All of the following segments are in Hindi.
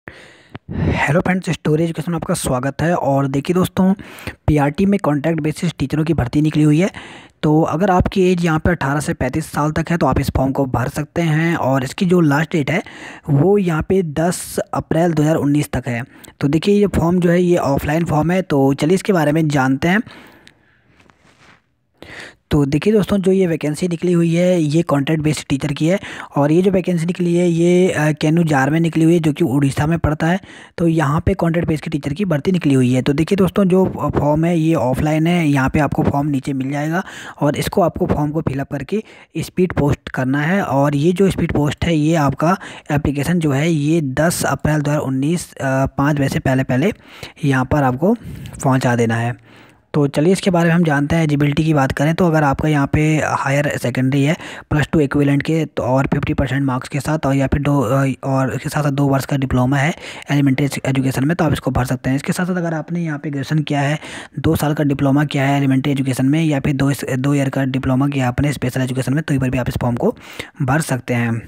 हेलो फ्रेंड्स, स्टोरी एजुकेशन में आपका स्वागत है। और देखिए दोस्तों, पीआरटी में कॉन्ट्रैक्ट बेसिस टीचरों की भर्ती निकली हुई है। तो अगर आपकी एज यहाँ पर 18 से 35 साल तक है तो आप इस फॉर्म को भर सकते हैं। और इसकी जो लास्ट डेट है वो यहाँ पे 10 अप्रैल 2019 तक है। तो देखिए, ये फॉर्म जो है ये ऑफलाइन फॉर्म है। तो चलिए इसके बारे में जानते हैं। तो देखिए दोस्तों, जो ये वैकेंसी निकली हुई है ये कॉन्ट्रैक्ट बेस्ड टीचर की है। और ये जो वैकेंसी निकली है ये केनूजार में निकली हुई है, जो कि उड़ीसा में पड़ता है। तो यहाँ पे कॉन्ट्रैक्ट बेस्ड की टीचर की भर्ती निकली हुई है। तो देखिए दोस्तों, जो फॉर्म है ये ऑफलाइन है। यहाँ पे आपको फॉर्म नीचे मिल जाएगा और इसको आपको फॉर्म को फिलअप करके स्पीड पोस्ट करना है। और ये जो स्पीड पोस्ट है ये आपका एप्लीकेशन जो है ये 10 अप्रैल 2019 5 बजे से पहले पहले यहाँ पर आपको पहुँचा देना है। तो चलिए इसके बारे में हम जानते हैं। एलिजिबिलिटी की बात करें तो अगर आपका यहाँ पे हायर सेकेंडरी है +2 इक्विवेलेंट के तो और 50% मार्क्स के साथ, और या फिर और इसके साथ साथ 2 वर्ष का डिप्लोमा है एलिमेंट्री एजुकेशन में, तो आप इसको भर सकते हैं। इसके साथ साथ अगर आपने यहाँ पे ग्रेजुएशन किया है, 2 साल का डिप्लोमा किया है एलिमेंट्री एजुकेशन में, या फिर 2 ईयर का डिप्लोमा किया है आपने स्पेशल एजुकेशन में, तो एक बार भी आप इस फॉर्म को भर सकते हैं।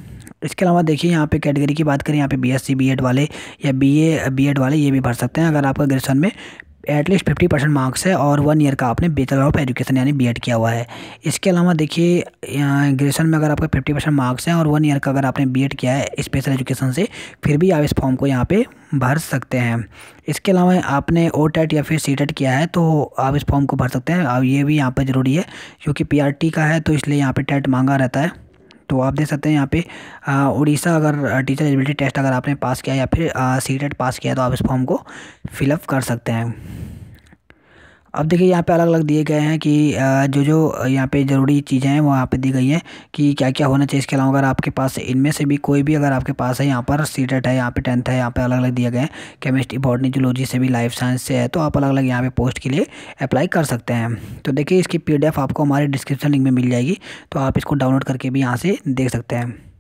इसके अलावा देखिए, यहाँ पे कैटेगरी की बात करें, यहाँ पे बीएससी बीएड वाले या बीए बीएड वाले ये भी भर सकते हैं। अगर आपका ग्रेजुएशन में एटलीस्ट 50% मार्क्स है और 1 ईयर का आपने बैचलर ऑफ एजुकेशन यानी बीएड किया हुआ है। इसके अलावा देखिए, ग्रेजुएशन में अगर आपका 50% मार्क्स है और 1 ईयर का अगर आपने बीएड किया है स्पेशल एजुकेशन से, फिर भी आप इस फॉर्म को यहाँ पे भर सकते हैं। इसके अलावा आपने ओटेट या फिर सीटेट किया है तो आप इस फॉर्म को भर सकते हैं। अब ये भी यहाँ पर ज़रूरी है क्योंकि पीआरटी का है, तो इसलिए यहाँ पर टेट मांगा रहता है। तो आप देख सकते हैं यहाँ पे उड़ीसा अगर टीचर एलिजिबिलिटी टेस्ट अगर आपने पास किया या फिर सीटेट पास किया तो आप इस फॉर्म को फिलअप कर सकते हैं। अब देखिए, यहाँ पे अलग अलग दिए गए हैं कि जो जो यहाँ पे ज़रूरी चीज़ें हैं वो यहाँ पे दी गई हैं कि क्या क्या होना चाहिए। इसके अलावा अगर आपके पास इनमें से भी कोई भी अगर आपके पास है, यहाँ पर सीटेट है, यहाँ पे 10th है, यहाँ पे अलग अलग दिए गए हैं। केमिस्ट्री बॉटनी जूलॉजी से भी, लाइफ साइंस से है, तो आप अलग अलग यहाँ पे पोस्ट के लिए अप्लाई कर सकते हैं। तो देखिए, इसकी PDF आपको हमारे डिस्क्रिप्शन लिंक में मिल जाएगी, तो आप इसको डाउनलोड करके भी यहाँ से देख सकते हैं।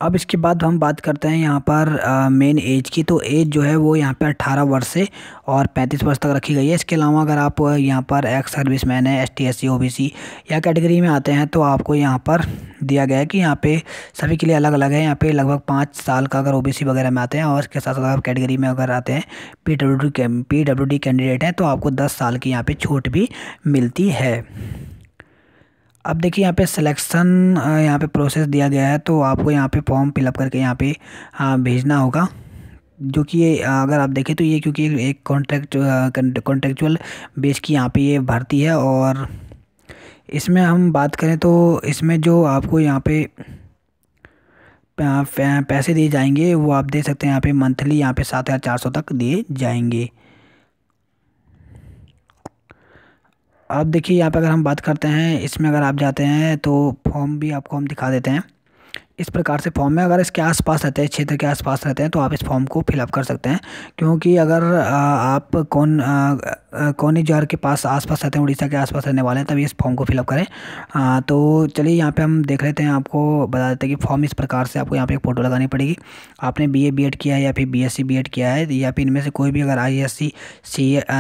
अब इसके बाद हम बात करते हैं यहाँ पर मेन एज की। तो एज जो है वो यहाँ पे 18 वर्ष से और 35 वर्ष तक रखी गई है। इसके अलावा अगर आप यहाँ पर एक्स सर्विसमैन है, ST SC OBC या कैटेगरी में आते हैं तो आपको यहाँ पर दिया गया है कि यहाँ पे सभी के लिए अलग अलग है। यहाँ पे लगभग 5 साल का अगर OBC वगैरह में आते हैं, और इसके साथ साथ अगर कैटेगरी में अगर आते हैं PWD कैंडिडेट हैं तो आपको 10 साल की यहाँ पर छूट भी मिलती है। अब देखिए, यहाँ पे सिलेक्शन यहाँ पे प्रोसेस दिया गया है। तो आपको यहाँ पे फॉर्म फिलअप करके यहाँ पे भेजना होगा। जो कि ये अगर आप देखें तो ये क्योंकि एक कॉन्ट्रेक्चुअल बेस की यहाँ पे ये भर्ती है। और इसमें हम बात करें तो इसमें जो आपको यहाँ पे पैसे दिए जाएंगे वो आप दे सकते हैं। यहाँ पे मंथली यहाँ पे 7,400 तक दिए जाएंगे। अब देखिए, यहाँ पे अगर हम बात करते हैं, इसमें अगर आप जाते हैं तो फॉर्म भी आपको हम दिखा देते हैं। इस प्रकार से फॉर्म में अगर इसके आसपास रहते हैं, क्षेत्र के आसपास रहते हैं, तो आप इस फॉर्म को फिलअप कर सकते हैं। क्योंकि अगर आप कौन जौहर के पास आसपास रहते हैं, उड़ीसा के आसपास रहने वाले हैं, तभी इस फॉर्म को फिलअप करें। तो चलिए यहाँ पे हम देख लेते हैं। आपको बता देते हैं कि फॉर्म इस प्रकार से आपको यहाँ पे एक फ़ोटो लगानी पड़ेगी। आपने BA BEd किया है या फिर BSc BEd किया है, या फिर इनमें से कोई भी अगर ISC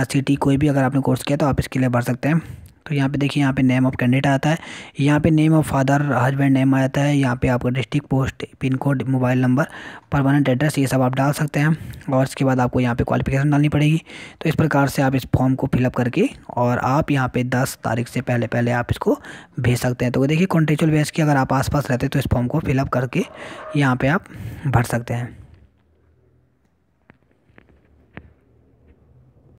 CT कोई भी अगर आपने कोर्स किया तो आप इसके लिए भर सकते हैं। तो यहाँ पे देखिए, यहाँ पे नेम ऑफ कैंडिडेट आता है, यहाँ पे name of father husband name आता है, यहाँ पे आपका district, post, pin code, mobile number, permanent address, ये सब आप डाल सकते हैं। और इसके बाद आपको यहाँ पे क्वालिफिकेशन डालनी पड़ेगी। तो इस प्रकार से आप इस फॉर्म को फिलअप करके और आप यहाँ पे 10 तारीख से पहले पहले आप इसको भेज सकते हैं। तो देखिए, कॉन्ट्रेक्चुअल बेस की अगर आप आसपास रहते हैं तो इस फॉर्म को फिलअप करके यहाँ पर आप भर सकते हैं।